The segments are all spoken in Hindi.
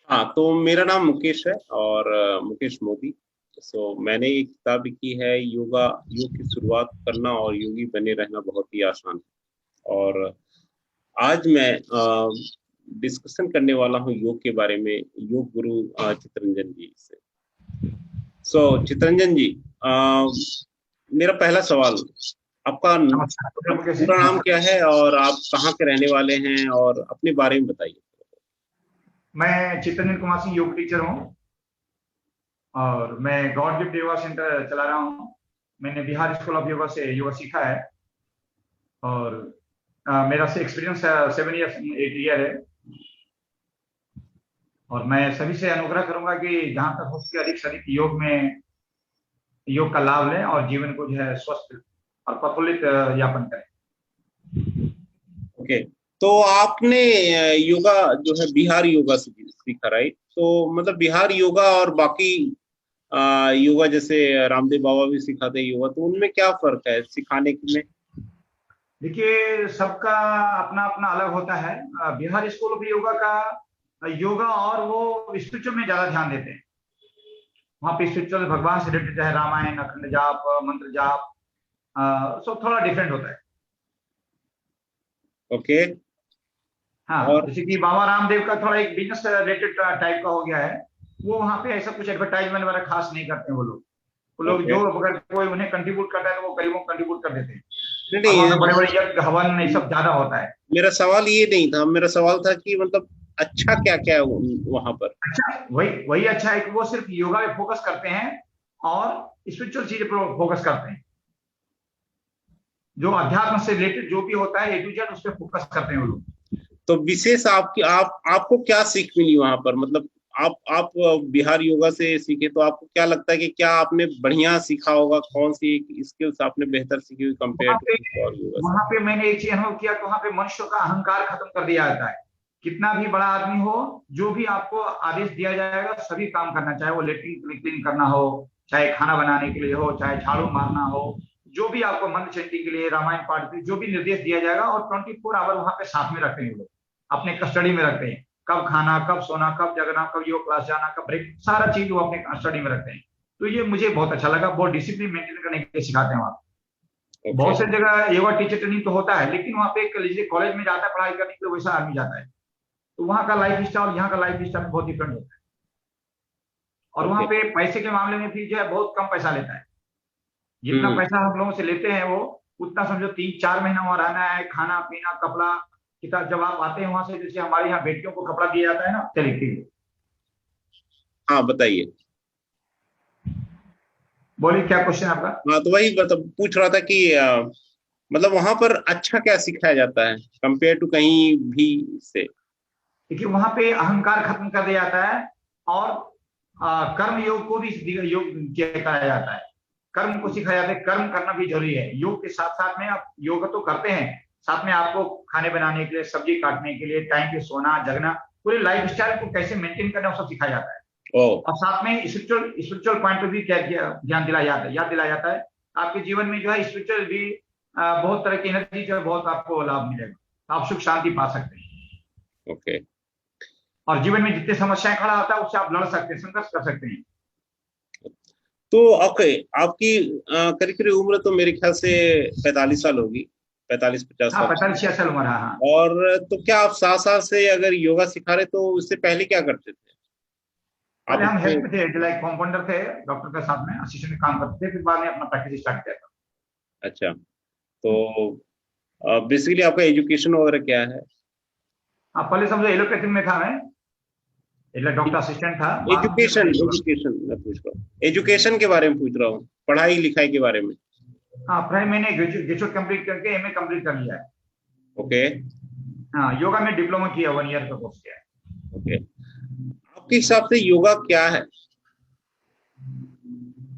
हाँ, तो मेरा नाम मुकेश है और मुकेश मोदी। मैंने एक किताब लिखी है, योग की शुरुआत करना और योगी बने रहना बहुत ही आसान है। और आज मैं डिस्कशन करने वाला हूँ योग के बारे में, योग गुरु चितरंजन जी से। चितरंजन जी, अ, मेरा पहला सवाल, आपका नमस्कार मुकेश जी, पूरा नाम नमस्कार। क्या है और आप कहाँ के रहने वाले हैं, और अपने बारे में बताइए। मैं चित्तरंजन कुमार सिंह योग टीचर हूँ और मैं गॉड गिफ्ट योगा सेंटर चला रहा हूँ। मैंने बिहार स्कूल ऑफ योगा से योगा सीखा है और मेरा से एक्सपीरियंस 7 ईयर 8 ईयर है। और मैं सभी से अनुग्रह करूंगा कि जहां तक हो सके अधिक से अधिक योग का लाभ लें और जीवन को जो है स्वस्थ और प्रफुल्लित यापन करें। ओके, तो आपने योगा जो है बिहार योगा से सीखा, राइट? तो मतलब बिहार योगा और बाकी योगा, जैसे रामदेव बाबा भी सिखाते हैं योगा, तो उनमें क्या फर्क है सिखाने में? देखिए, सबका अपना अपना अलग होता है। बिहार स्कूल ऑफ योगा का योगा और वो स्पिरिचुअल में ज्यादा ध्यान देते हैं। वहाँ पे स्पिरिचुअल भगवान से रिलेटेड है, रामायण, अखंड जाप, मंत्र जाप, सब थोड़ा डिफरेंट होता है। ओके। हाँ, और जैसे कि बाबा रामदेव का थोड़ा एक बिजनेस रिलेटेड टाइप का हो गया है। वो वहाँ पे ऐसा कुछ एडवर्टाइजमेंट वगैरह खास नहीं करते हैं। वो लोग ओके, जो अगर कोई उन्हें कंट्रीब्यूट करता है तो वो करीबों कंट्रीब्यूट कर देते हैं। नहीं और वहाँ पे नहीं, बड़े बड़े यज्ञ हवन ये सब ज्यादा होता है। मेरा सवाल ये नहीं था। मेरा सवाल था कि मतलब अच्छा क्या क्या है वहां पर? अच्छा, वही वही अच्छा है कि वो सिर्फ योगा पे फोकस करते हैं और स्पिरिचुअल चीजें पर फोकस करते हैं। जो अध्यात्म से रिलेटेड जो भी होता है A to Z उस पर फोकस करते हैं वो लोग। तो विशेष आपको क्या सीख मिली वहां पर? मतलब आप बिहार योगा से सीखे, तो आपको क्या लगता है कि क्या आपने बढ़िया सीखा होगा? कौन सी स्किल्स आपने बेहतर सीखी हुई कंपेयर वहां टू पे किसी और योगा से? वहां पे मैंने एक चीज अनुभव किया कि वहां पे मनुष्य का अहंकार खत्म कर दिया जाता है। कितना भी बड़ा आदमी हो, जो भी आपको आदेश दिया जाएगा सभी काम करना, चाहे वो लेटरिन क्लीन करना हो, चाहे खाना बनाने के लिए हो, चाहे झाड़ू मारना हो, जो भी आपको मंत्र चंटी के लिए, रामायण पाठ के लिए जो भी निर्देश दिया जाएगा, और 24 आवर वहां पे साथ में रखते हैं वो लोग, अपने कस्टडी में रखते हैं। कब खाना, कब सोना, कब जगना, कब योग क्लास जाना, कब ब्रेक, सारा चीज वो अपने कस्टडी में रखते हैं। तो ये मुझे बहुत अच्छा लगा। बहुत डिसिप्लिन मेंटेन करने के लिए सिखाते हैं वहाँ। ओके। बहुत से जगह योगा टीचर ट्रेनिंग तो होता है, लेकिन वहाँ पे एक लीजिए कॉलेज में जाता है पढ़ाई करने के लिए, वैसा आदमी जाता है। तो वहाँ का लाइफ स्टाइल यहाँ का लाइफ स्टाइल बहुत डिफरेंट होता है। और वहाँ ओके। पे पैसे के मामले में भी जो है बहुत कम पैसा लेता है। जितना हम्म। पैसा हम लोगों से लेते हैं वो उतना समझो 3-4 महीना वहाँ रहना है, खाना पीना कपड़ा किताब। जब आप आते हैं वहां से, जैसे हमारे यहाँ बेटियों को कपड़ा दिया जाता है ना, चलिए हाँ, बताइए। बोलिए क्या क्वेश्चन है आपका। हाँ, तो वही मतलब पूछ रहा था कि मतलब वहां पर अच्छा क्या सिखाया जाता है कंपेयर टू कहीं भी से? देखिए, वहां पे अहंकार खत्म कर दिया जाता है और कर्म योग को भी योग कराया जाता है। कर्म को सिखाया जाता है, कर्म करना भी जरूरी है। योग के साथ साथ में आप योग तो करते हैं, साथ में आपको खाने बनाने के लिए, सब्जी काटने के लिए, टाइम पे सोना जगना, पूरे लाइफ स्टाइल को कैसे मेंटेन करना वो सब सिखाया जाता है। ओ। और साथ में स्पिरिचुअल पॉइंट पे भी क्या ध्यान दिलाया जाता है, याद दिलाया जाता है। आपके जीवन में जो है स्पिरिचुअल भी बहुत तरह की एनर्जी जो है बहुत आपको लाभ मिलेगा, आप सुख शांति पा सकते हैं। ओके। और जीवन में जितने समस्याएं खड़ा होता है उससे आप लड़ सकते हैं, संघर्ष कर सकते हैं। तो ओके, आपकी करीब करीब उम्र तो मेरे ख्याल से 45 साल होगी, 45-50 हाँ, साल। 45-46 साल उम्र है, हाँ। और तो क्या आप 7 साल से अगर योगा सिखा रहे, तो उससे पहले क्या करते थे आप पहले हम अपने? हेल्थ में थे, लाइक कंपाउंडर थे, डॉक्टर के साथ में असिस्टेंट में काम करते थे, फिर बाद में अपना प्रैक्टिस स्टार्ट किया था। अच्छा, तो बेसिकली आपका एजुकेशन वगैरह क्या है? हाँ, पहले समझो एलोपैथी में था मैं, मतलब डॉक्टर असिस्टेंट था, बाद में फिर एजुकेशन मैंने योगा। एजुकेशन मैं पूछ रहा हूँ, एजुकेशन के बारे में पूछ रहा हूँ, पढ़ाई लिखाई के बारे में। हाँ, फिर मैंने ग्रेजुएट कंप्लीट करके एमए कंप्लीट कर लिया है। ओके। हाँ, योगा में डिप्लोमा किया, 1 ईयर का कोर्स किया है। ओके, आपके हिसाब से योगा क्या है?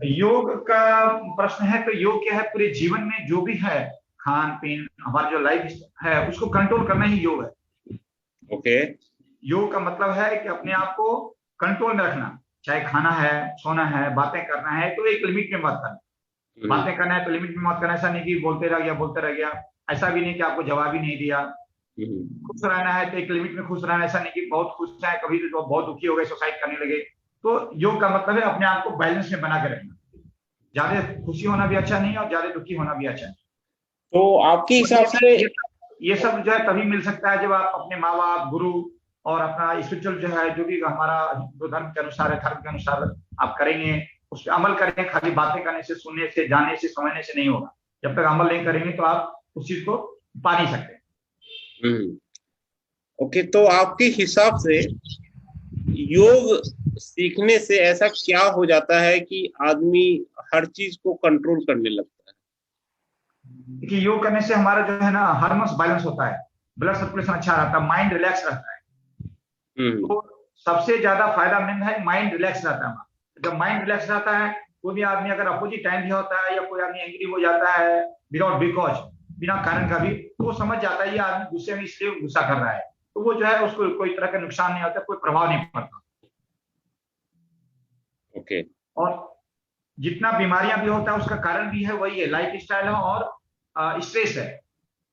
योग का प्रश्न है तो योग क्या है, पूरे जीवन में जो भी है, खान पीन, हमारा जो लाइफ है उसको कंट्रोल करना ही योग है। ओके। योग का मतलब है कि अपने आप को कंट्रोल में रखना, चाहे खाना है, सोना है, बातें करना है तो एक लिमिट में मत करना। बातें करना है तो लिमिट में मत करना, ऐसा नहीं कि बोलते रह गया बोलते रह गया, ऐसा भी नहीं कि आपको जवाब ही नहीं दिया। खुश रहना है तो एक लिमिट में खुश रहना, ऐसा नहीं कि बहुत खुश है कभी तो बहुत दुखी हो गए सुसाइड करने लगे। तो योग का मतलब है अपने आप को बैलेंस में बना के रखना। ज्यादा खुशी होना भी अच्छा नहीं है और ज्यादा दुखी होना भी अच्छा नहीं। तो आपके हिसाब से ये सब जो है तभी मिल सकता है जब आप अपने माँ बाप, गुरु और अपना स्पिरिचुअल जो है, जो भी हमारा हिंदू धर्म के अनुसार है, धर्म के अनुसार आप करेंगे, उस पर अमल करेंगे। खाली बातें करने से, सुनने से, जानने से, समझने से नहीं होगा। जब तक अमल नहीं करेंगे तो आप उस चीज को पा नहीं सकते। ओके, तो आपके हिसाब से योग सीखने से ऐसा क्या हो जाता है कि आदमी हर चीज को कंट्रोल करने लगता है? देखिए, योग करने से हमारा जो है ना हार्मोन्स बैलेंस होता है, ब्लड सर्कुलेशन अच्छा रहता है, माइंड रिलैक्स रहता है। तो सबसे ज्यादा फायदा मिलता है माइंड रिलैक्स रहता है। जब माइंड रिलैक्स रहता है, कोई भी आदमी अगर अपोजिट टाइम भी होता है या कोई आदमी एंग्री हो जाता है विदाउट बिकॉज, बिना कारण का भी, तो वो समझ जाता है ये आदमी गुस्से में इसलिए गुस्सा कर रहा है। तो वो जो है उसको कोई तरह का नुकसान नहीं होता, कोई प्रभाव नहीं पड़ता। ओके। और जितना बीमारियां भी होता है उसका कारण भी है वही है, लाइफ स्टाइल है और स्ट्रेस है।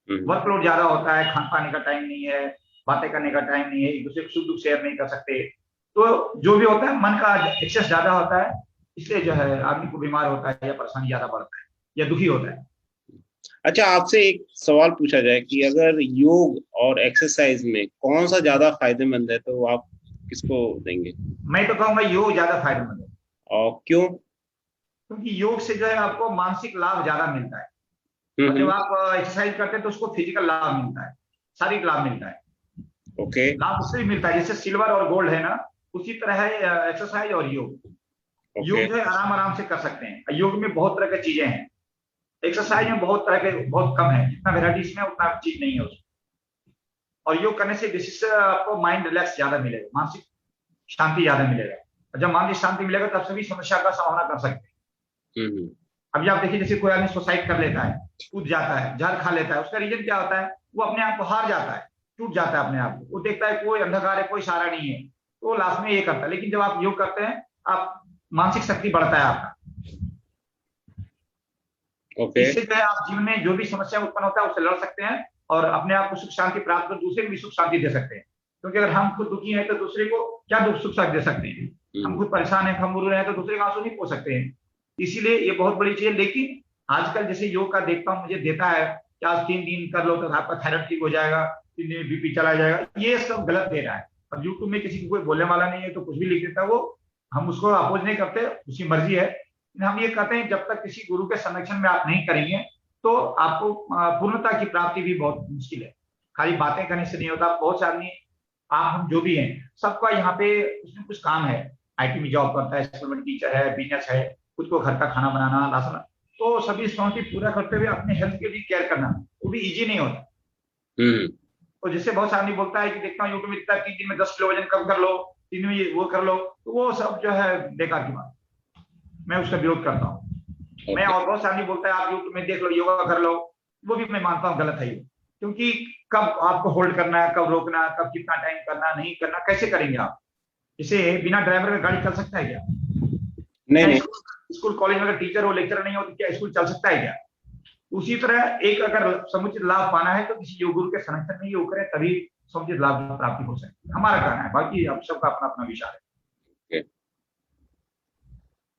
वर्कलोड ज्यादा होता है, खान पाने का टाइम नहीं है, बातें करने का टाइम नहीं है, एक दूसरे को सुख दुख शेयर नहीं कर सकते। तो जो भी होता है मन का एक्सेस ज्यादा होता है, इसलिए जो है आदमी को बीमार होता है या परेशानी ज्यादा बढ़ता है या दुखी होता है। अच्छा, आपसे एक सवाल पूछा जाए कि अगर योग और एक्सरसाइज में कौन सा ज्यादा फायदेमंद है तो आप किसको देंगे? मैं तो कहूंगा योग ज्यादा फायदेमंद है। और क्यों? क्योंकि योग से जो है आपको मानसिक लाभ ज्यादा मिलता है। और जब आप एक्सरसाइज करते हैं तो उसको फिजिकल लाभ मिलता है, शारीरिक लाभ मिलता है। ओके। लाभ उससे भी मिलता है, जैसे सिल्वर और गोल्ड है ना, उसी तरह है एक्सरसाइज और योग। योग जो है आराम आराम से कर सकते हैं। योग में बहुत तरह की चीजें हैं, एक्सरसाइज में बहुत तरह के बहुत कम है, जितना वेराइटीज में उतना चीज नहीं है उसमें। और योग करने से विशेष आपको माइंड रिलैक्स ज्यादा मिलेगा, मानसिक शांति ज्यादा मिलेगा। और जब मानसिक शांति मिलेगा तब सभी समस्या का समाधान कर सकते हैं। अभी आप देखिए, जैसे कोई आदमी सुसाइड कर लेता है, कूद जाता है, जहर खा लेता है, उसका रीजन क्या होता है? वो अपने आप को हार जाता है, टूट जाता है अपने आप को। वो देखता है कोई अंधकार है, कोई सहारा नहीं है, तो लास्ट में ये करता है। लेकिन जब आप योग करते हैं, आप मानसिक शक्ति बढ़ता है आपका। इससे जो है आप जीवन में जो भी समस्या उत्पन्न होता है उससे लड़ सकते हैं और अपने आप को सुख शांति प्राप्त कर दूसरे को भी सुख शांति दे सकते हैं। क्योंकि अगर हम खुद दुखी हैं तो दूसरे को क्या दुख सुख शांति दे सकते हैं? हम खुद परेशान हैं, हम बुरे रहे हैं तो दूसरे का आंसू नहीं पो सकते हैं। इसीलिए ये बहुत बड़ी चीज है। लेकिन आजकल जैसे योग का देखता हूँ, मुझे देता है कि आज 3 दिन कर लो तो आपका थायराइड ठीक हो जाएगा, 3 दिन बीपी चला जाएगा, ये सब गलत दे रहा है। अब यूट्यूब में किसी को कोई बोलने वाला नहीं है तो कुछ भी लिख देता है वो, हम उसको अपोज नहीं करते, उसकी मर्जी है। हम ये कहते हैं जब तक किसी गुरु के संरक्षण में आप नहीं करेंगे तो आपको पूर्णता की प्राप्ति भी बहुत मुश्किल है। खाली बातें करने से नहीं होता। बहुत से आदमी, आप हम जो भी हैं, सबका यहाँ पे उसमें कुछ काम है, आईटी में जॉब करता है, स्कूल में टीचर है, बिजनेस है, खुद को घर का खाना बनाना, राशन, तो सभी रिस्पॉन्सिबिलिटी पूरा करते हुए अपने हेल्थ के लिए केयर करना वो भी इजी नहीं होता। तो जिससे बहुत से आदमी बोलता है कि देखता हूँ यूट्यूब में इतना 3 दिन में 10 किलो वजन कम कर लो, 3 दिन में ये वो कर लो, तो वो सब जो है बेकार की बात, मैं उसका विरोध करता हूँ। मैं और बहुत से आदमी बोलता है आप यूट्यूब में देख लो, योगा कर लो, वो भी मैं मानता हूँ गलत है ये। क्योंकि कब आपको होल्ड करना है, कब रोकना है, कब कितना टाइम करना, नहीं करना, कैसे करेंगे आप? इसे बिना ड्राइवर का गाड़ी चल सकता है क्या? नहीं। स्कूल कॉलेज में अगर टीचर हो, लेक्चर नहीं हो तो क्या स्कूल चल सकता है क्या? उसी तरह एक अगर समुचित लाभ पाना है तो किसी योग गुरु के संरक्षण में योग करें, तभी समुचित लाभ प्राप्ति हो सकती है, हमारा कहना है। बाकी आप सबका अपना अपना विचार है।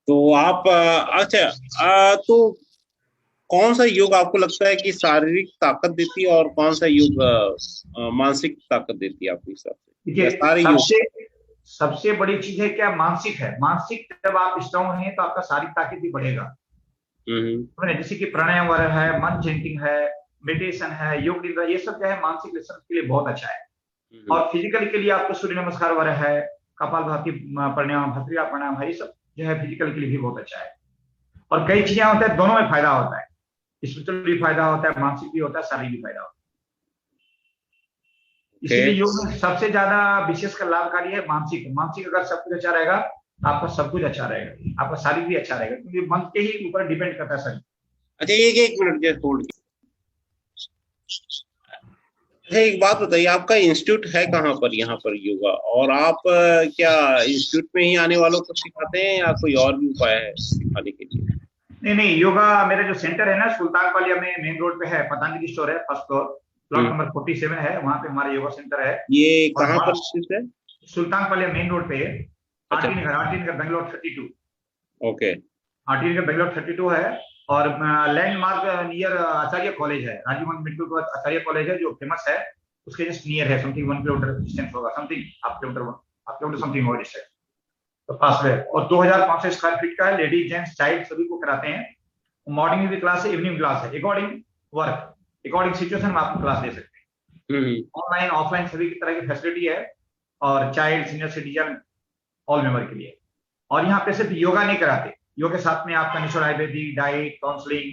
तो आप अच्छा, तो कौन सा योग आपको लगता है कि शारीरिक ताकत देती है और कौन सा योग मानसिक ताकत देती है आपके हिसाब से? सबसे बड़ी चीज है क्या? मानसिक है। मानसिक जब आप स्ट्रांग हैं तो आपका शारीरिक ताकत भी बढ़ेगा। जैसे कि प्राणायाम वगैरह है, मन चेंटिंग है, मेडिटेशन है, योग निद्रा, ये सब जो है मानसिक रिसर्च के लिए बहुत अच्छा है। और फिजिकल के लिए आपको सूर्य नमस्कार वगैरह है, कपालभाति प्राणायाम, भस्त्रिका प्राणायाम है, ये सब जो है फिजिकल के लिए भी बहुत अच्छा है। और कई चीजें होता है, दोनों में फायदा होता है, स्पिरिचुअल भी फायदा होता है, मानसिक भी होता है, शारीरिक भी फायदा होता है। इसलिए योग में सबसे ज्यादा विशेषकर लाभकारी है मानसिक। मानसिक अगर सब कुछ अच्छा रहेगा, आपका सब कुछ अच्छा रहेगा, आपका शारीरिक भी अच्छा रहेगा, क्योंकि मन के ही ऊपर डिपेंड करता है शरीर। अच्छा, एक मिनट जस्ट होल्ड। एक बात बताइए, आपका इंस्टीट्यूट है कहाँ पर यहाँ पर योगा? और आप क्या इंस्टीट्यूट में ही आने वालों को सिखाते हैं या कोई और भी उपाय है सिखाने के लिए? नहीं, योगा मेरा जो सेंटर है ना सुल्तान पालिया में मेन रोड पे है, पतंजलि स्टोर है, फर्स्ट फ्लोर, प्लॉट नंबर 47 है, वहाँ पे हमारा योगा सेंटर है। ये और कहाँ पर स्थित है? सुल्तानपल्ली मेन रोड पे, अच्छा। आरटी नगर बेंगलोर 32। ओके। आरटी नगर बेंगलोर 32 है। और लैंडमार्क नियर आचार्य कॉलेज है, राजीव गांधी मेडिकल कॉलेज आचार्य कॉलेज है जो फेमस है, उसके जस्ट नियर है, समथिंग 1 किलोमीटर डिस्टेंस होगा, समथिंग हाफ किलोमीटर समथिंग होगा डिस्टेंस, तो पास में। और 2500 स्क्वायर फीट का है, लेडीज जेंट्स चाइल्ड सभी को कराते हैं। मॉर्निंग में भी क्लास है, इवनिंग क्लास है, अकॉर्डिंग वर्क, अकॉर्डिंग सिचुएशन में आपको क्लास दे सकते हैं। ऑनलाइन ऑफलाइन सभी की तरह की फैसिलिटी है, और child senior citizen all member के लिए। और यहाँ पे सिर्फ योगा नहीं कराते, योगा के साथ में आपका नेचुरल आयुर्वेदिक डाइट काउंसलिंग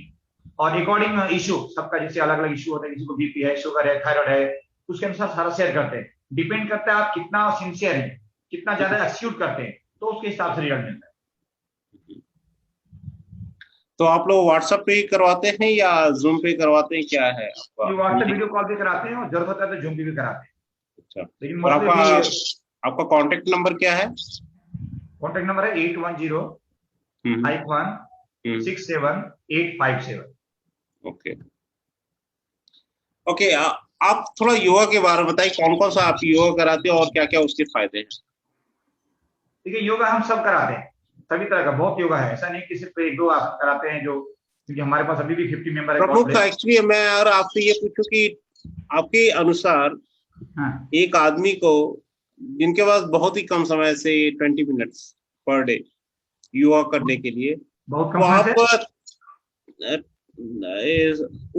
और अकॉर्डिंग इशू सबका, जैसे अलग अलग इशू होता है, किसी को बीपी है, शुगर है, थायराइड है, उसके अनुसार सारा शेयर करते हैं। डिपेंड करता है आप कितना सिंसियर है, कितना ज्यादा एक्सिक्यूट करते हैं, तो उसके हिसाब से रिजल्ट मिलता है। तो आप लोग व्हाट्सएप पे ही करवाते हैं या जूम पे करवाते हैं, क्या है आपका? व्हाट्सएप वीडियो कॉल भी कराते हैं, और जरूरत होता है तो जूम भी कराते हैं। अच्छा। लेकिन और मोस्टली आपका कांटेक्ट नंबर क्या है? कॉन्टेक्ट नंबर है 8105167857। ओके। ओके, आप थोड़ा योगा के बारे में बताइए, कौन कौन सा आप योगा कराते हैं और क्या क्या उसके फायदे हैं? देखिए, योगा हम सब कराते हैं, सभी तरह का बहुत योगा है, ऐसा नहीं कि सिर्फ एक दो आप कराते हैं जो, क्योंकि हमारे पास अभी भी 50 मेंबर है। प्रमुख एक्चुअली मैं और आपसे ये पूछूं कि आपके अनुसार एक आदमी को जिनके पास बहुत ही कम समय से 20 मिनट्स पर डे योगा करने के लिए, बहुत तो कम आप से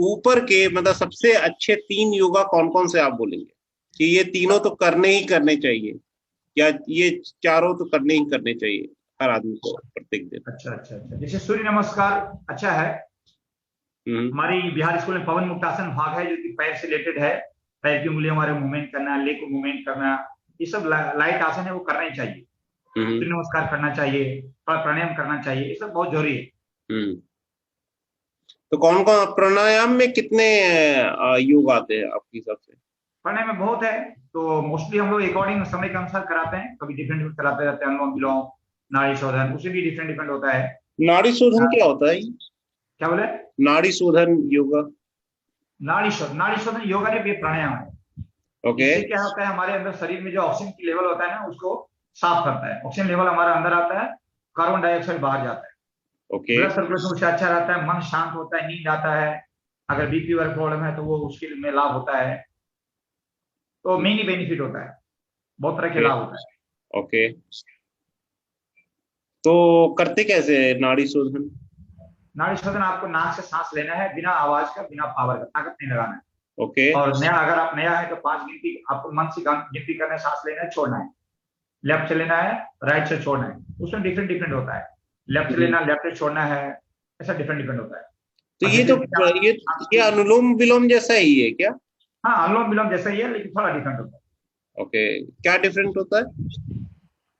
ऊपर के मतलब सबसे अच्छे 3 योगा कौन कौन से आप बोलेंगे कि ये तीनों तो करने ही करने चाहिए, या ये चारों तो करने ही करने चाहिए हर आदमी को प्रत्येक दिन? अच्छा, जैसे सूर्य नमस्कार अच्छा है। हमारी बिहार स्कूल में पवन मुक्तासन भाग है, जो कि पैर से रिलेटेड है, पैर की उंगलियों हमारे मूवमेंट करना, लेग को मूवमेंट करना, ये सब लाइट आसन है, वो करना ही चाहिए। सूर्य नमस्कार करना चाहिए, प्राणायाम करना चाहिए, ये सब बहुत जरूरी है। तो कौन कौन प्राणायाम में कितने योग आते हैं आपके हिसाब से? प्राणायाम में बहुत है, तो मोस्टली हम लोग अकॉर्डिंग समय के अनुसार कराते हैं, कभी डिफरेंट कराते रहते हैं, अनुलोम विलोम, नाड़ी शोधन, उसे भी डिफरेंट होता है। नाड़ी शोधन क्या होता है? क्या बोले? नाड़ी शोधन योगा? नाड़ी शोधन योगा नहीं, प्राणायाम है। ओके। इससे क्या होता है, हमारे अंदर शरीर में जो ऑक्सीजन की लेवल होता है ना, उसको साफ करता है। ऑक्सीजन लेवल हमारा अंदर आता है, कार्बन डाइऑक्साइड बाहर जाता है। ओके। ब्लड सर्कुलेशन उससे अच्छा रहता है, मन शांत होता है, नींद आता है। अगर बीपी वाला प्रॉब्लम है तो वो उसके में लाभ होता है। तो मेनी बेनिफिट होता है, बहुत तरह के लाभ होता है। ओके। तो करते कैसे नाड़ी शोधन? नाड़ी शोधन आपको नाक से सांस लेना है, बिना आवाज का, बिना पावर का, ताकत नहीं लगाना है। ओके। और नया, अगर आप नया है तो 5 गिनती आपको मन से गिनती करना है, सांस लेना है, छोड़ना है। लेफ्ट से लेना है, राइट से छोड़ना है। उसमें डिफरेंट होता है, लेफ्ट से लेना, लेफ्ट से छोड़ना है, ऐसा डिफरेंट होता है। तो ये अनुलोम विलोम जैसा ही है क्या? हाँ, अनुलोम विलोम जैसा ही है, लेकिन थोड़ा डिफरेंट होता है। ओके, क्या डिफरेंट होता है?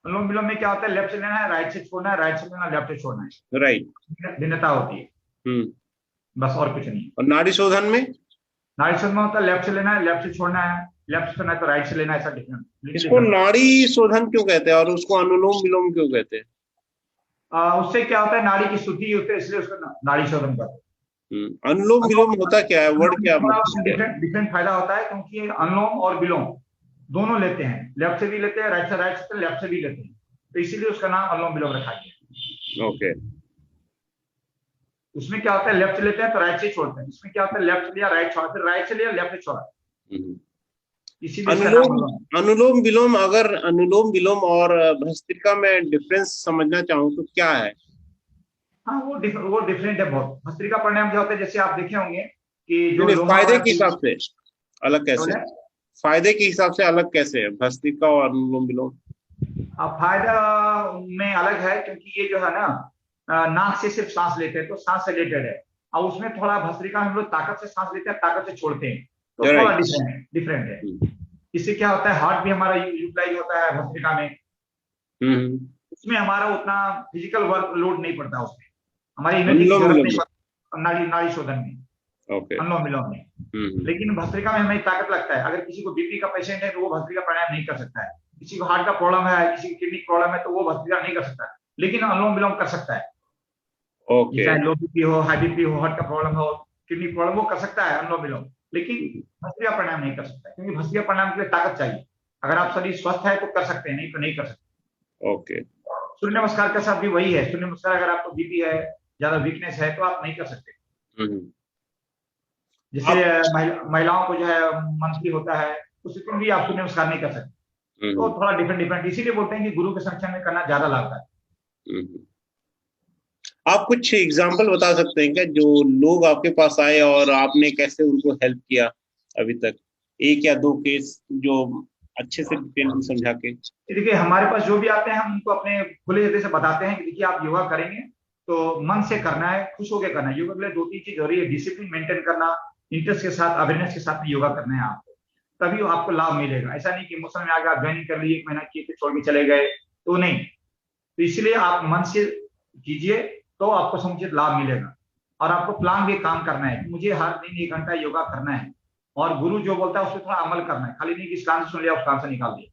अनुलोम विलोम में क्या होता है, लेफ्ट से लेना है, राइट से छोड़ना है, राइट से लेना, लेफ्ट से छोड़ना है। राइट। भिन्नता होती है। बस, और कुछ नहीं। और नाड़ी शोधन में? नाड़ी शोधन में होता है लेफ्ट से लेना है, लेफ्ट से छोड़ना है, लेफ्ट से छोड़ना है तो राइट से लेना है, ऐसा डिफरेंट। इसको नाड़ी शोधन क्यों कहते हैं और उसको अनुलोम विलोम क्यों कहते हैं? उससे क्या होता है, नाड़ी की शुद्धि होती है, इसलिए उसको नाड़ी शोधन कहते हैं। अनुलोम विलोम होता क्या है, वर्ड क्या मतलब? डिफरेंट फायदा होता है, क्योंकि अनुलोम और विलोम दोनों लेते हैं, लेफ्ट से भी लेते हैं, राइट से लेफ्ट से भी लेते हैं, तो इसीलिए उसका नाम अनुलोम विलोम रखा गया। ओके। उसमें क्या होता है, लेफ्ट से लेते हैं तो राइट से छोड़ते हैं। इसमें क्या होता है, लेफ्ट से लिया, राइट छोड़ा, फिर राइट से लिया, लेफ्ट से छोड़ा, इसीलिए अनुलोम विलोम। अगर अनुलोम विलोम और भस्त्रिका में डिफरेंस समझना चाहूँ तो क्या है? हाँ, वो डिफरेंट है बहुत। भस्त्रिका प्राणायाम जो होता है, जैसे आप देखे होंगे कि जो फायदे के हिसाब से अलग कैसे? फायदे के हिसाब से अलग कैसे है भस्त्रिका और अनुलोम विलोम? फायदा में अलग है, क्योंकि ये जो है ना, नाक से सिर्फ सांस लेते हैं, तो सांस से रिलेटेड है। और उसमें थोड़ा भस्त्रिका हम लोग ताकत से सांस लेते हैं, ताकत से छोड़ते हैं, तो थोड़ा डिफरेंट है। इससे क्या होता है, हार्ट भी हमारा यूटिलाइज होता है भस्त्रिका में। उसमें हमारा उतना फिजिकल वर्क लोड नहीं पड़ता, उसमें हमारी एनर्जी की जरूरत नहीं पड़ती नाड़ी शोधन में, अनुलोम विलोम में। लेकिन भस्त्रिका में हमें ताकत लगता है। अगर किसी को बीपी का पेशेंट है तो वो भस्त्रिका प्राणायाम नहीं कर सकता है। किसी को हार्ट का प्रॉब्लम है, किसी को किडनी प्रॉब्लम है, तो वो भस्त्रिका नहीं कर सकता है, लेकिन अनुलोम विलोम कर सकता है। चाहे लो बीपी हो, हाई बीपी हो, हार्ट का प्रॉब्लम हो, किडनी प्रॉब्लम, वो कर सकता है अनुलोम विलोम, लेकिन भस्त्रिका प्राणायाम नहीं कर सकता, क्योंकि भस्त्रिका प्राणायाम के लिए ताकत चाहिए। अगर आप शरीर स्वस्थ है तो कर सकते हैं, नहीं तो नहीं कर सकते। ओके। सूर्य नमस्कार के साथ भी वही है। सूर्य नमस्कार अगर आपको बीपी है, ज्यादा वीकनेस है, तो आप नहीं कर सकते। जैसे आप महिलाओं को जो है मंथली होता है, उसमें भी आप सूर्य नमस्कार नहीं कर सकते। तो थोड़ा डिफरेंट डिफरेंट, इसीलिए बोलते हैं कि गुरु के संरक्षण में करना ज्यादा लाभदायक। आप कुछ एग्जाम्पल बता सकते हैं क्या, जो लोग आपके पास आए और आपने कैसे उनको हेल्प किया अभी तक, एक या दो केस जो अच्छे से डिटेल में समझा के? देखिए, हमारे पास जो भी आते हैं हम उनको अपने खुले हृदय से बताते हैं कि देखिए आप योगा करेंगे तो मन से करना है, खुश होकर करना है। योगा के लिए दो तीन चीज जरूरी है, डिसिप्लिन मेंटेन करना, इंटरेस्ट के साथ, अवेयरनेस के साथ में योगा करना है आपको, तभी आपको लाभ मिलेगा। ऐसा नहीं कि इमोशन में आगे आप ज्वाइनिंग कर लिए, 1 महीना किए फिर छोड़ के चले गए, तो नहीं। तो इसलिए आप मन से कीजिए तो आपको समुचित लाभ मिलेगा। और आपको प्लान भी काम करना है कि मुझे हर दिन 1 घंटा योगा करना है, और गुरु जो बोलता है उस पर थोड़ा अमल करना है, खाली नहीं कि इस कान से सुन लिया उस कान से निकाल दिया,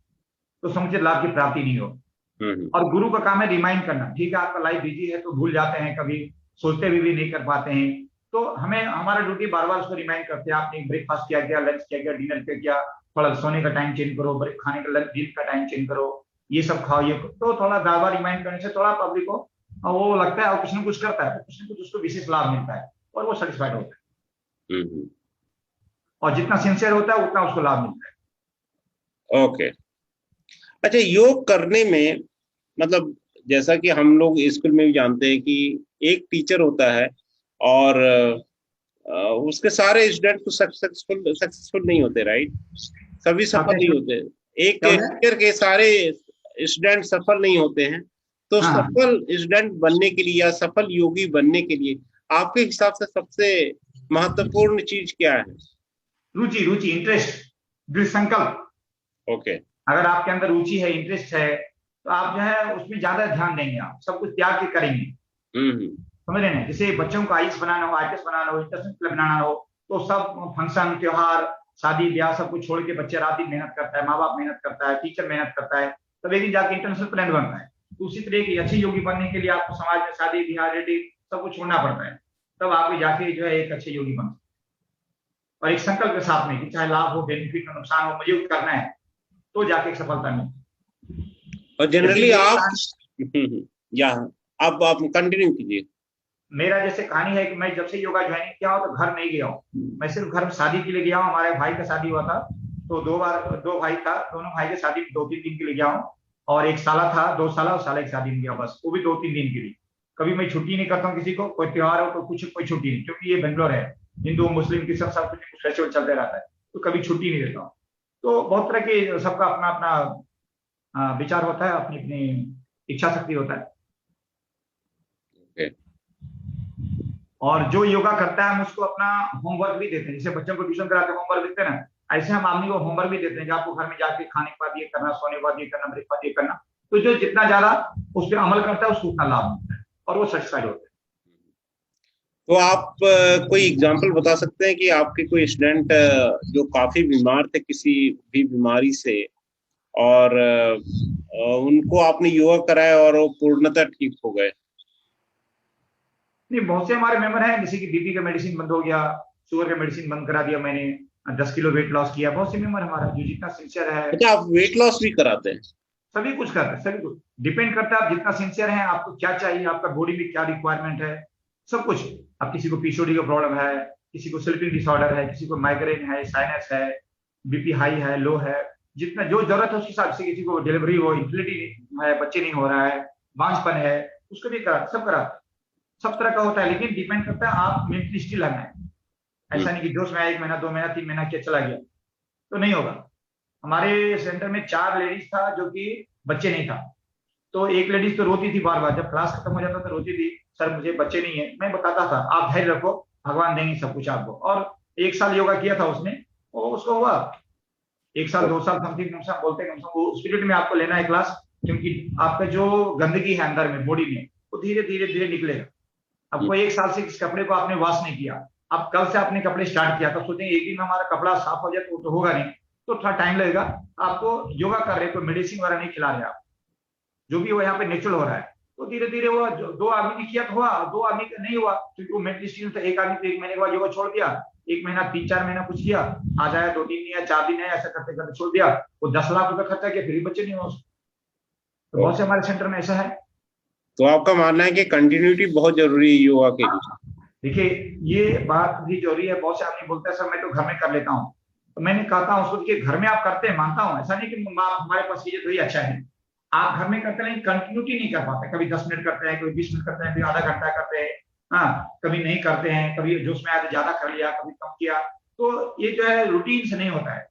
तो समुचित लाभ की प्राप्ति नहीं हो। और गुरु का काम है रिमाइंड करना। ठीक है, आपका लाइफ बिजी है तो भूल जाते हैं, कभी सोचते हुए भी नहीं कर पाते हैं, तो हमें हमारा ड्यूटी बार बार उसको रिमाइंड करते हैं। आपने ब्रेकफास्ट किया क्या, लंच किया क्या, डिनर किया क्या, थोड़ा सोने का टाइम चेंज करो, खाने का लंच डिनर का टाइम चेंज करो, ये सब खाओ, ये तो थोड़ा बार बार रिमाइंड करने से थोड़ा पब्लिक को वो लगता है और कुछ ना कुछ करता है, तो कुछ ना कुछ उसको विशेष लाभ मिलता है और वो सेटिस्फाइड होता है। और जितना सिंसियर होता है उतना उसको लाभ मिलता है। ओके। अच्छा, योग करने में मतलब जैसा कि हम लोग स्कूल में भी जानते हैं कि एक टीचर होता है और उसके सारे स्टूडेंट तो सक्सेसफुल नहीं होते, राइट? सभी सफल नहीं होते। एक टीचर के सारे स्टूडेंट सफल नहीं होते हैं, तो सफल स्टूडेंट बनने के लिए या सफल योगी बनने के लिए आपके हिसाब से सबसे महत्वपूर्ण चीज क्या है? रुचि, रुचि, इंटरेस्ट, दृढ़ संकल्प। ओके। अगर आपके अंदर रुचि है, इंटरेस्ट है, तो आप जो है उसमें ज्यादा ध्यान देंगे, आप सब कुछ त्याग के करेंगे। समझ रहे हैं? जैसे बच्चों को आईएएस बनाना हो, आईपीएस बनाना हो, इंटरनेशनल बनाना हो, तो सब फंक्शन, त्योहार, शादी ब्याह सब कुछ छोड़ के बच्चे रात दिन मेहनत करता है, माँ बाप मेहनत करता है, टीचर मेहनत करता है, तब एक दिन जाके इंटरनेशनल प्लान बनता है। तो उसी तरह की अच्छे योगी बनने के लिए आपको समाज में शादी ब्याह रिलेटिव सब कुछ छोड़ना पड़ता है, तब आप जाके जो है एक अच्छे योगी बन, और एक संकल्प के साथ में कि चाहे लाभ हो, बेनिफिट हो, नुकसान हो, मुझे करना है, तो जाके एक सफलता मिलती। और जनरली आप या आप कंटिन्यू कीजिए। मेरा जैसे कहानी है कि मैं जब से योगा ज्वाइन किया हूं तो घर नहीं गया हूं, मैं सिर्फ घर में शादी के लिए गया हूं। हमारे भाई का शादी हुआ था, तो 2 बार 2 भाई था, दोनों भाई की शादी 2-3 दिन के लिए गया हूं, और एक साला था, 2 साल और साला की शादी में गया, बस वो भी 2-3 दिन के लिए। कभी मैं छुट्टी नहीं करता हूँ किसी को, कोई त्योहार हो तो कुछ कोई छुट्टी नहीं, क्योंकि ये बेंगलोर है, हिंदू मुस्लिम की सब कुछ फेस्टिवल चलते रहता है, तो कभी छुट्टी नहीं देता हूँ। तो बहुत तरह के सबका अपना अपना विचार होता है, अपनी अपनी इच्छा शक्ति होता है। और जो योगा करता है हम उसको अपना होमवर्क भी देते हैं, जैसे बच्चों को ट्यूशन कराते हैं होमवर्क देते हैं ना, ऐसे हम आदमी को होमवर्क भी देते हैं कि आपको घर में जाके खाने के बाद ये करना, सोने के बाद ये करना, ब्रेकफास्ट ये करना। तो जो जितना ज्यादा उस पर अमल करता है उसको उतना लाभ मिलता है और वो सेटिस्फाइड होता है। तो आप कोई एग्जांपल बता सकते हैं कि आपके कोई स्टूडेंट जो काफी बीमार थे किसी भी बीमारी से, और उनको आपने योगा कराया और वो पूर्णतः ठीक हो गए? नहीं, बहुत से हमारे मेंबर हैं, जैसे कि बीपी का मेडिसिन बंद हो गया, शुगर का मेडिसिन बंद करा दिया मैंने, 10 किलो वेट लॉस किया। बहुत से मेंबर हमारा जो जितना सिंसियर है। अच्छा, आप वेट लॉस भी कराते हैं? सभी कुछ करते हैं, सभी कुछ डिपेंड करता है आप जितना सिंसियर हैं, आपको क्या चाहिए, आपका बॉडी में क्या रिक्वायरमेंट है, सब कुछ। अब किसी को पीसीओडी का प्रॉब्लम है, किसी को स्लीपिंग डिसऑर्डर है, किसी को माइग्रेन है, साइनस है, बीपी हाई है, लो है, जितना जो जरूरत है उसके हिसाब से, किसी को डिलीवरी हो, इन्फिलिटी है, बच्चे नहीं हो रहा है, बांझपन है, उसको भी करा, सब कराते, सब तरह का होता है। लेकिन डिपेंड करता है आप मेंटली स्टिल रहना है, ऐसा नहीं कि जोश में 1 महीना 2 महीना 3 महीना किया चला गया, तो नहीं होगा। हमारे सेंटर में 4 लेडीज था जो कि बच्चे नहीं था, तो एक लेडीज तो रोती थी बार बार, जब क्लास खत्म हो जाता तो रोती थी, सर मुझे बच्चे नहीं है। मैं बताता था आप धैर्य रखो, भगवान देंगे सब कुछ आपको। और 1 साल योगा किया था उसने, और उसको हुआ 1 साल 2 साल समथिंग, बोलते हैं उस पीरियड में आपको लेना है क्लास, क्योंकि आपका जो गंदगी है अंदर में बॉडी में वो धीरे धीरे धीरे निकलेगा। आपको 1 साल से किस कपड़े को आपने वॉश नहीं किया, आप कल से आपने कपड़े स्टार्ट किया, तो सोचेंगे एक दिन में हमारा कपड़ा साफ हो जाए, तो होगा नहीं, तो थोड़ा टाइम लगेगा। आपको योगा कर रहे, कोई मेडिसिन वगैरह नहीं खिला रहे आप, जो भी वो यहाँ पे नेचुरल हो रहा है, तो धीरे धीरे वो 2 आदमी ने किया तो हुआ, 2 आदमी का नहीं हुआ, क्योंकि वो मेंटली स्टेबल था। एक आदमी तो 1 महीने के बाद योगा छोड़ दिया, एक महीना 3-4 महीना कुछ किया, आ जाए 2-3 दिन या 4 दिन है, ऐसा करते करते छोड़ दिया, वो 10 लाख रुपए खर्चा किया, फिर भी बच्चे नहीं हुआ उसको। तो बहुत से हमारे सेंटर में ऐसा है। तो आपका मानना है कि कंटिन्यूटी बहुत जरूरी है योगा के लिए? देखिए, ये बात भी जरूरी है। बहुत से आदमी बोलते हैं सर मैं तो घर में कर लेता हूँ, तो मैंने कहता हूँ उसको कि घर में आप करते हैं, मानता हूँ, ऐसा नहीं कि आप हमारे पास कीजिए तो ही अच्छा है, आप घर में करते हैं कंटिन्यूटी नहीं कर पाते, कभी 10 मिनट करते हैं, कभी 20 मिनट करते हैं, कभी आधा घंटा करते हैं, हाँ, कभी नहीं करते हैं, कभी जोश में आया तो ज्यादा कर लिया, कभी कम किया। तो ये जो है रूटीन से नहीं होता है।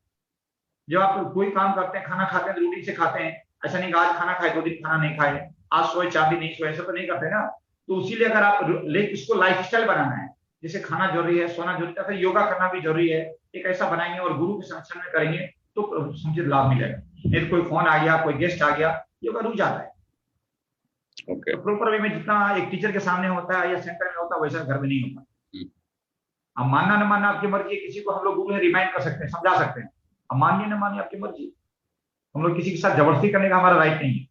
जब आप कोई काम करते हैं, खाना खाते हैं तो रूटीन से खाते हैं, ऐसा नहीं कि आज खाना खाए 2 दिन खाना नहीं खाए, आज सोए 4 दिन नहीं सोए, ऐसा तो नहीं करते ना। तो इसीलिए अगर आप इसको लाइफ स्टाइल बनाना है, जैसे खाना जरूरी है, सोना जरूरी है, फिर योगा करना भी जरूरी है, एक ऐसा बनाएंगे और गुरु के संरक्षण में करेंगे तो समुचित लाभ मिलेगा। नहीं तो कोई फोन आ गया, कोई गेस्ट आ गया, योगा रुक जाता है। Okay. तो प्रॉपर वे में जितना एक टीचर के सामने होता है या सेंटर में होता है, वैसा घर में नहीं होता। अब मानना न मानना आपकी मर्जी है, किसी को हम लोग गुरु में रिमाइंड कर सकते हैं, समझा सकते हैं, अब मानिए न मानिए आपकी मर्जी। हम लोग किसी के साथ जबरदस्ती करने का हमारा राइट नहीं है,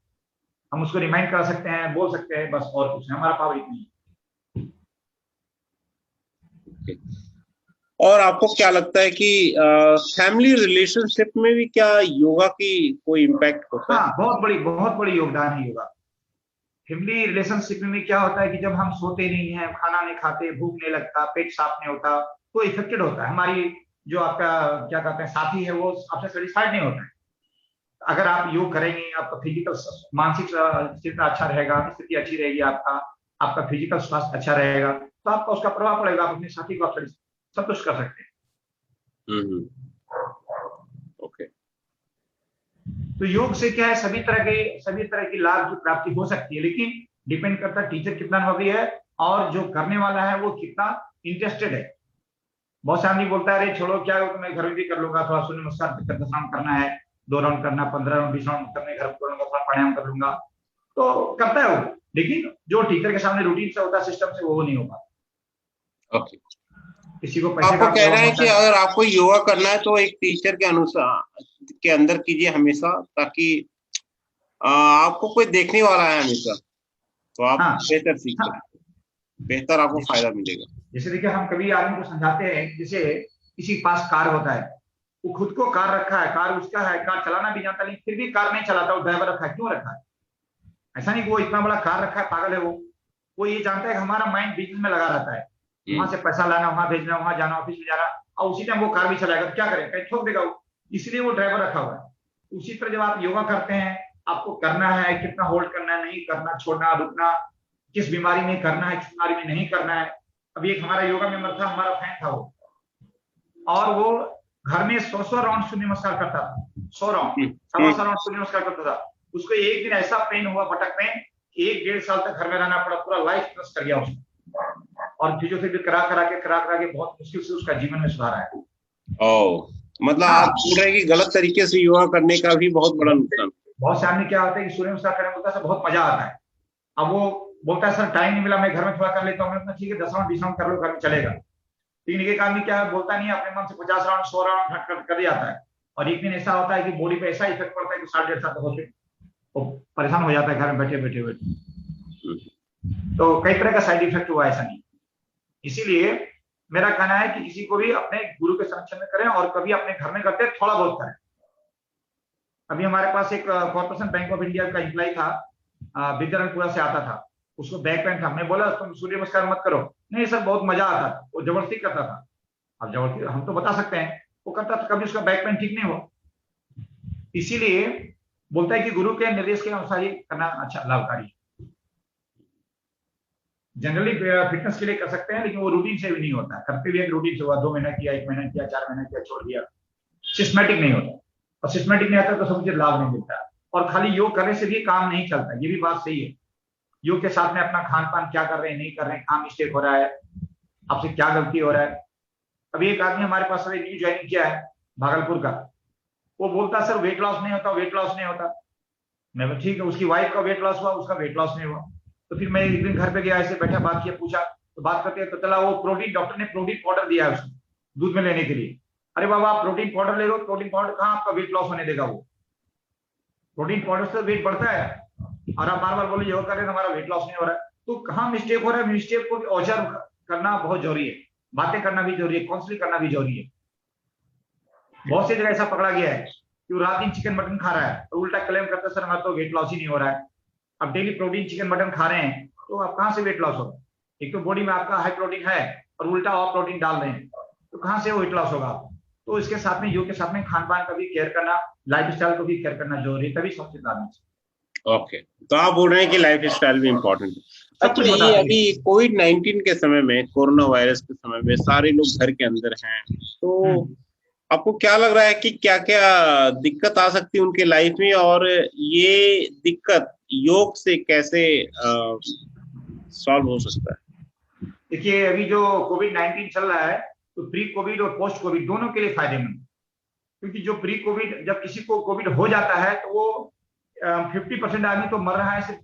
हम उसको रिमाइंड कर सकते हैं, बोल सकते हैं, बस, और कुछ नहीं, हमारा पावर इतनी है। और आपको क्या लगता है कि फैमिली रिलेशनशिप में भी क्या योगा की कोई इम्पैक्ट होता है? हाँ, बहुत बड़ी योगदान है योगा। फैमिली रिलेशनशिप में क्या होता है कि जब हम सोते नहीं हैं, खाना नहीं खाते, भूख नहीं लगता, पेट साफ नहीं होता, तो इफेक्टेड होता है। हमारी जो आपका क्या कहते हैं साथी है, वो आपसे सेटिस्फाइड नहीं होता है। अगर आप योग करेंगे, आपका फिजिकल मानसिक स्थिति अच्छा रहेगा, स्थिति अच्छी रहेगी, आपका फिजिकल स्वास्थ्य अच्छा रहेगा, तो आपका उसका प्रभाव पड़ेगा, आप अपने साथी को आप संतुष्ट कर सकते हैं। ओके। तो योग से क्या है, सभी तरह की लाभ की प्राप्ति हो सकती है, लेकिन डिपेंड करता है टीचर कितना अनुभवी है और जो करने वाला है वो कितना इंटरेस्टेड है। बहुत से आदमी बोलता है अरे छोड़ो क्या हो, तो मैं घर में भी कर लूंगा, थोड़ा सूर्य नमस्कार करना है, 2 राउंड करना, 15 राउंड 20 राउंड करने घर पर थोड़ा प्राणायाम कर लूंगा, तो करता है वो। लेकिन जो टीचर के सामने रूटीन से होता है, सिस्टम से, वो नहीं हो पाता। ओके। किसी को पैसे आपको का कहना है कि अगर आपको योगा करना है तो एक टीचर के अनुसार के अंदर कीजिए हमेशा, ताकि आपको कोई देखने वाला है हमेशा, तो आप बेहतर सीख सकते, बेहतर आपको फायदा मिलेगा। जैसे देखिए, हम कभी आदमी को समझाते हैं, जैसे किसी के पास कार होता है, वो खुद को कार रखा है, कार उसका है, कार चलाना भी जानता, लेकिन फिर भी कार नहीं चलाता, वो ड्राइवर रखा है। क्यों रखा है? ऐसा नहीं कि वो इतना बड़ा कार रखा है, पागल है वो ये जानता है कि हमारा माइंड बिजनेस में लगा रहता है, वहां से पैसा लाना, वहां भेजना, वहां जाना, ऑफिस में जाना, और उसी टाइम वो कार भी चलाएगा, तो क्या करेगा, कहीं ठोक देगा वो, इसलिए वो ड्राइवर रखा हुआ है। उसी तरह जब आप योगा करते हैं, आपको करना है, कितना होल्ड करना है, नहीं करना, छोड़ना, रुकना, किस बीमारी में करना है, किस बीमारी में नहीं करना है। अभी एक हमारा योगा मेंबर था, हमारा फैन था वो, और वो घर में 100 राउंड सूर्य नमस्कार करता था, 100 राउंड, 1.25 राउंड सूर्य नमस्कार करता था। उसको एक दिन ऐसा पेन हुआ बटक में, 1-1.5 साल तक घर में रहना पड़ा, पूरा लाइफ क्रश कर गया उसको, और फिजियोथेरेपी करा करा के बहुत मुश्किल से उसका जीवन में सुधार आया। मतलब आप बोल रहे हैं कि गलत तरीके से योगा करने का भी बहुत बड़ा नुकसान। बहुत से आदमी क्या होता है कि सूर्य नमस्कार करने बोलता है, बहुत मजा आता है, अब वो बोलता है सर टाइम नहीं मिला, मैं घर में थोड़ा कर लेता हूँ, मैं ठीक है 10 राउंड 20 राउंड कर लो, घर में चलेगा। लेकिन एक आदमी क्या बोलता नहीं, अपने मन से 50 राउंड 100 राउंड कर जाता है, और एक दिन ऐसा होता है कि बॉडी पे ऐसा इफेक्ट पड़ता है कि 1.5 साल तक वो परेशान हो जाता है घर में बैठे बैठे। तो कई तरह का साइड इफेक्ट हुआ, ऐसा नहीं। इसीलिए मेरा कहना है कि किसी को भी अपने गुरु के संरक्षण में करें, और कभी अपने घर में करते थोड़ा बहुत करें। अभी हमारे पास एक कॉर्पोरेशन बैंक ऑफ इंडिया का एम्प्लॉय था, विद्यारंगपुरा से आता था, उसको बैक पेन था। मैं बोला तुम सूर्य नमस्कार मत करो, नहीं सर बहुत मजा आता था, वो जबरदस्ती करता था। अब जबरदस्ती हम तो बता सकते हैं, वो करता था, कभी उसका बैक पेन ठीक नहीं हुआ। इसीलिए बोलता है कि गुरु के निर्देश के अनुसार ही करना अच्छा लाभकारी है। जनरली फिटनेस के लिए कर सकते हैं, लेकिन वो रूटीन से भी नहीं होता, करते भी रूटीन से हुआ, 2 महीना किया, 1 महीना किया, 4 महीना किया, छोड़ दिया, सिस्टमेटिक नहीं होता। और सिस्टमेटिक नहीं आता तो समुचित लाभ नहीं मिलता। और खाली योग करने से भी काम नहीं चलता, ये भी बात सही है। योग के साथ में अपना खान पान क्या कर रहे हैं, नहीं कर रहे हैं, कहाँ मिस्टेक हो रहा है, आपसे क्या गलती हो रहा है। अभी एक आदमी हमारे पास न्यू ज्वाइनिंग किया है भागलपुर का, वो बोलता सर वेट लॉस नहीं होता, वेट लॉस नहीं होता। मैं ठीक है, उसकी वाइफ का वेट लॉस हुआ, उसका वेट लॉस नहीं हुआ। तो फिर मैं एक दिन घर पे गया, ऐसे बैठा, बात किया, पूछा, तो बात करते तो चला वो प्रोटीन, डॉक्टर ने प्रोटीन पाउडर दिया है उसको दूध में लेने के लिए। अरे बाबा आप प्रोटीन पाउडर ले लो, प्रोटीन पाउडर कहाँ आपका वेट लॉस होने देगा, वो प्रोटीन पाउडर से वेट बढ़ता है, और आप बार बार बोले योगा करें हमारा वेट लॉस नहीं हो रहा है। तो कहाँ मिस्टेक हो रहा है, मिस्टेक को औजार करना बहुत जरूरी है। बातें करना भी जरूरी है, काउंसलिंग करना भी जरूरी है। बहुत सी जगह ऐसा पकड़ा गया है कि वो रात दिन चिकन मटन खा रहा है और उल्टा क्लेम करता है सर हमारा तो वेट लॉस ही नहीं हो रहा है। अब डेली प्रोटीन चिकन मटन खा रहे हैं तो आप कहाँ से वेट लॉस होगा? एक तो बॉडी में आपका हाई प्रोटीन है और उल्टा और प्रोटीन डाल रहे हैं, तो कहाँ से वेट लॉस होगा आपको? तो इसके साथ में योग के साथ में खान पान का भी केयर करना, लाइफ स्टाइल को भी केयर करना जरूरी है, तभी सबसे ज्यादा। ओके, तो आप बोल रहे हैं कि लाइफ स्टाइल भी इम्पोर्टेंट है। सब अच्छा, कुछ ये बताते हैं। अभी कोविड-19 के समय में, कोरोना वायरस के समय में सारे लोग घर के अंदर हैं, तो आपको क्या लग रहा है कि क्या-क्या दिक्कत आ सकती है उनके लाइफ में, और ये दिक्कत योग से कैसे सॉल्व हो सकता है? देखिए अभी जो कोविड-19 चल रहा है तो प्री कोविड और पोस्ट कोविड दोनों के लिए फायदेमंद, क्योंकि जो प्री कोविड, जब किसी को कोविड हो जाता है तो वो 50% आदमी तो मर रहा है, सिर्फ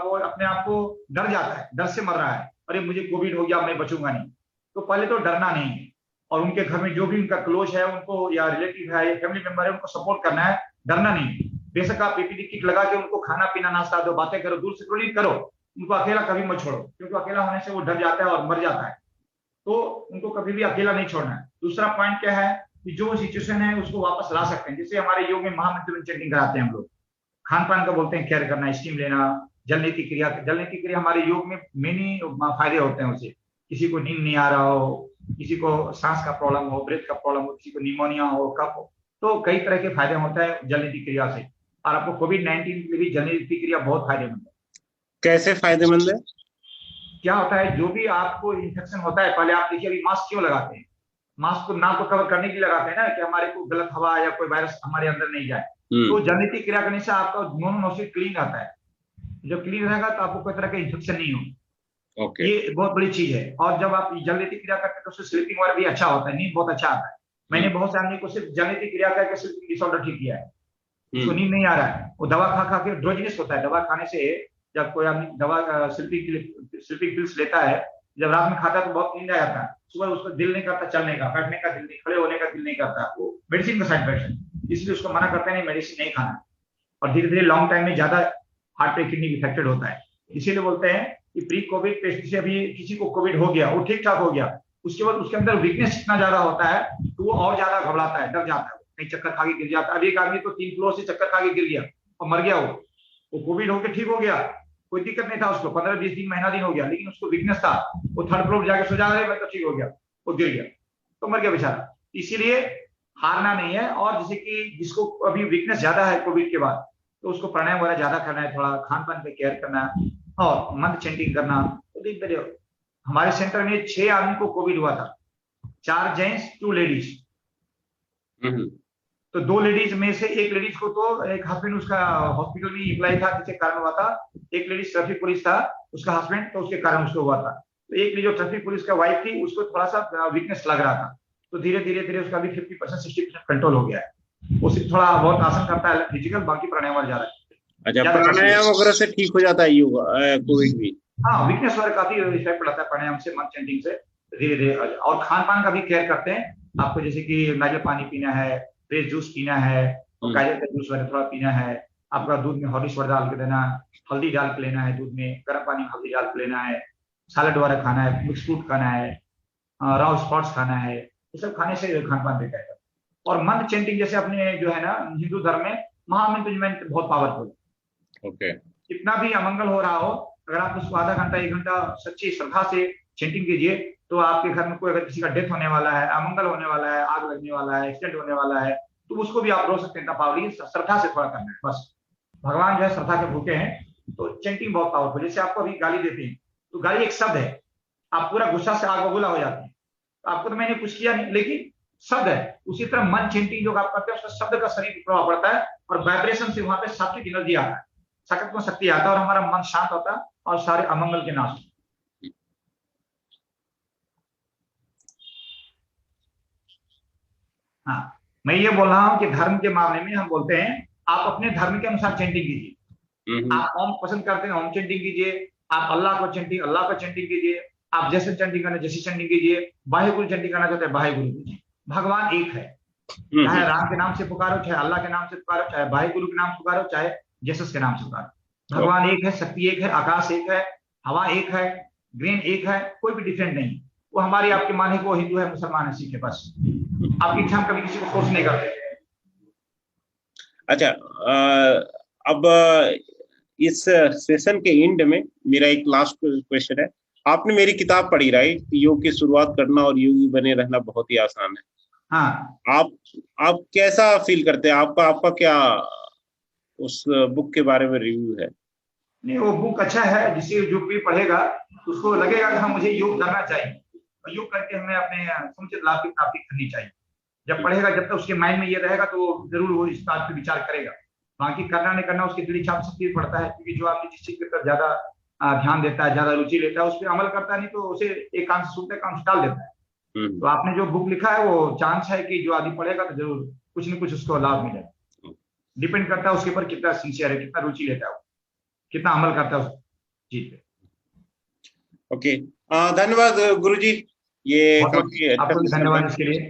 वो अपने आप को डर जाता है, डर से मर रहा है, अरे मुझे कोविड हो गया मैं बचूंगा नहीं। तो पहले तो डरना नहीं है, और उनके घर में जो भी उनका क्लोज है उनको, या रिलेटिव है या फैमिली मेंबर है, उनको सपोर्ट करना है, डरना नहीं है। बेशक आप पीपीई किट लगा के उनको खाना पीना नाश्ता दो, बातें करो, दूर से थोड़ी करो, उनको अकेला कभी मत छोड़ो, क्योंकि अकेला होने से वो डर जाता है और मर जाता है। तो उनको कभी भी अकेला नहीं छोड़ना है। दूसरा पॉइंट क्या है कि जो सिचुएशन है उसको वापस ला सकते हैं। जैसे हमारे योग में महामंत्र चेंटिंग कराते हैं हम लोग, खान पान का बोलते हैं केयर करना, स्टीम लेना, जल नीति क्रिया। जल नीति क्रिया हमारे योग में मेनी फायदे होते हैं। उसे किसी को नींद नहीं आ रहा हो, किसी को सांस का प्रॉब्लम हो, ब्रेथ का प्रॉब्लम हो, किसी को निमोनिया हो, कफ हो, तो कई तरह के फायदे होते हैं जल नीति क्रिया से। और आपको कोविड-19 के लिए भी जल नीति क्रिया बहुत फायदेमंद है। कैसे फायदेमंद है? क्या होता है, जो भी आपको इन्फेक्शन होता है, पहले आप देखिए अभी मास्क क्यों लगाते हैं? मास्क को नाक को कवर करने के लिए लगाते हैं ना, कि हमारे को गलत हवा या कोई वायरस हमारे अंदर नहीं जाए। तो जलनीति क्रिया करने से आपका मोनोनोसिल क्लीन आता है। जब क्लीन रहेगा तो आपको कोई तरह का इन्फेक्शन नहीं हो। ओके। ये बहुत बड़ी चीज है। और जब आप जलनीति क्रिया करते हैं तो उससे स्लीपिंग वाला भी अच्छा होता है, नींद बहुत अच्छा आता है। मैंने बहुत से आदमी को सिर्फ जलनीति क्रिया करके स्लीपिंग डिसऑर्डर ठीक किया है, उसको नींद नहीं आ रहा है, वो दवा खा खा के ड्रोजिनस होता है। दवा खाने से, जब कोई आदमी दवा स्लीपिंग पिल्स लेता है, जब रात में खाता है तो बहुत नींद आ जाता है, सुबह उसका दिल नहीं करता चलने का, बैठने का दिल नहीं, खड़े होने का दिल नहीं करता। वो मेडिसिन का साइड इफेक्ट है, इसलिए उसको मना करते हैं नहीं मेडिसिन नहीं खाना। और धीरे धीरे लॉन्ग टाइम में ज्यादा हार्ट पे किडनी इफेक्टेड होता है। इसीलिए बोलते हैं कि प्री कोविड पेशेंट से अभी किसी को कोविड हो गया, वो ठीक ठाक हो गया, उसके बाद उसके अंदर वीकनेस इतना ज्यादा होता है तो वो और ज्यादा घबराता है, डर जाता है, कहीं चक्कर खा के गिर जाता है। अभी एक आदमी तो 3 फ्लोर से चक्कर खा के गिर गया और मर गया। वो कोविड होकर ठीक हो गया, कोई दिक्कत नहीं था उसको, 15-20 दिन महीना दिन हो गया, लेकिन उसको वीकनेस था। वो 3rd फ्लोर जाके सो जा रहे, मैं तो ठीक हो गया, वो गिर गया तो मर गया बेचारा। इसीलिए हारना नहीं है। और जैसे कि जिसको अभी वीकनेस ज्यादा है कोविड के बाद, तो उसको प्राणायाम वगैरह ज्यादा करना है, थोड़ा खान पान पे केयर करना है और मंत्र चैंटिंग करना। तो हमारे सेंटर में 6 आदमी को कोविड हुआ था, 4 जेंट्स 2 लेडीज। तो 2 लेडीज में से एक लेडीज को तो एक हस्बैंड उसका हॉस्पिटल में इम्प्लाई था जिसके कारण हुआ था, एक लेडीज ट्रैफिक पुलिस था उसका हस्बैंड, तो उसके कारण उसको हुआ था। तो एक जो ट्रैफिक पुलिस का वाइफ थी उसको थोड़ा सा वीकनेस लग रहा था, तो धीरे धीरे उसका भी 50% 60% कंट्रोल हो गया है। वो सिर्फ थोड़ा बहुत आसन करता है फिजिकल, बाकी प्राणायाम वाला ज्यादा है। अच्छा, प्राणायाम वगैरह से ठीक हो जाता है योगा कोविड भी? हाँ, वीकनेस वगैरह काफी इफेक्ट पड़ता है प्राणायाम से, मंत्र चैंटिंग से धीरे धीरे। और खान पान का भी केयर करते हैं आपको, जैसे कि नारियल पानी पीना है, फ्रेश जूस पीना है, गाजर का जूस वगैरह थोड़ा पीना है, आपका दूध में हॉर्लिक्स वगैरह डाल के देना, हल्दी डाल के लेना है दूध में, गर्म पानी में हल्दी डाल के लेना है, सैलड वगैरह खाना है, मिक्स फ्रूट खाना है, रॉ स्पॉट्स खाना है, ये सब खाने से खान पान देता है। और मंत्र चैंटिंग जैसे अपने जो है ना हिंदू धर्म में महामंत्र बहुत पावरफुल है। ओके। कितना भी अमंगल हो रहा हो, अगर आप उसको आधा घंटा 1 घंटा सच्ची श्रद्धा से चैंटिंग कीजिए, तो आपके घर में कोई अगर किसी का डेथ होने वाला है, अमंगल होने वाला है, आग लगने वाला है, एक्सीडेंट होने वाला है, तो उसको भी आप रोक सकते हैं। पावरफुल श्रद्धा से थोड़ा करना है बस। भगवान जो है श्रद्धा के भूखे हैं, तो चैंटिंग बहुत पावरफुल। जैसे आपको अभी गाली देते हैं, तो गाली एक शब्द है, आप पूरा गुस्सा से आग बबूला हो जाते हैं, आपको तो मैंने कुछ किया नहीं, लेकिन शब्द है। उसी तरह मन चैंटिंग जो आप करते हैं, उसका शब्द का शरीर पर प्रभाव पड़ता है और वाइब्रेशन से वहां पे सात्विक एनर्जी आता है, सकारात्मक शक्ति आता है और हमारा मन शांत होता है और सारे अमंगल के नाश। हाँ, मैं ये बोल रहा हूँ कि धर्म के मामले में हम बोलते हैं आप अपने धर्म के अनुसार चैंटिंग कीजिए। आप ओम पसंद करते हैं ओम चैंटिंग कीजिए, आप अल्लाह को चैंटिंग कीजिए, आप जैसे चैंटिंग करना जैसी चैंटिंग कीजिए, वाहेगुरु चैंटिंग करना चाहते हैं वाहेगुरु कीजिए। भगवान एक है, चाहे राम के नाम से पुकारो, चाहे अल्लाह के नाम से पुकारो, चाहे वाहेगुरु के नाम से पुकारो, चाहे जेसस के नाम से पुकारो। भगवान एक है, शक्ति एक है, आकाश एक है, हवा एक है, ग्रेन एक है, कोई भी डिफरेंट नहीं। वो हमारी आपके माने को हिंदू है, मुसलमान है, सिख है, बस आपकी इच्छा हम कभी किसी को फोर्स नहीं करते। अच्छा, अब इस सेशन के एंड में मेरा एक लास्ट क्वेश्चन है। आपने मेरी किताब पढ़ी राइट, योग की शुरुआत करना और योगी बने रहना बहुत ही आसान है। हाँ, आप कैसा फील करते हैं? आपका क्या उस बुक के बारे में रिव्यू है? नहीं वो बुक अच्छा है, जिसे जो भी पढ़ेगा उसको लगेगा कि हाँ मुझे योग करना चाहिए और योग करके हमें अपने समुचित लाभ की प्राप्ति करनी चाहिए। जब पढ़ेगा, जब तक उसके माइंड में ये रहेगा तो जरूर वो इस बात पे विचार करेगा। बाकी करना नहीं करना उसकी दृढ़ इच्छा शक्ति पड़ता है, क्योंकि जो आपकी जिस चीज की तरफ ज्यादा ध्यान देता है, ज्यादा रुचि लेता है, उस पर अमल करता है, नहीं तो उसे एक काम से सुनते काम से टाल देता है। तो आपने जो बुक लिखा है वो चांस है कि जो आदमी पढ़ेगा तो जरूर कुछ न कुछ उसको लाभ मिलेगा। डिपेंड करता है उसके ऊपर कितना सिंसियर है, कितना रुचि लेता है, कितना अमल करता है उस चीज पे। ओके, धन्यवाद गुरुजी, ये काफी अच्छा आपको भी सेशन धन्यवाद रहा। इसके लिए।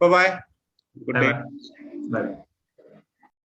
Bye bye, good day. Bye bye.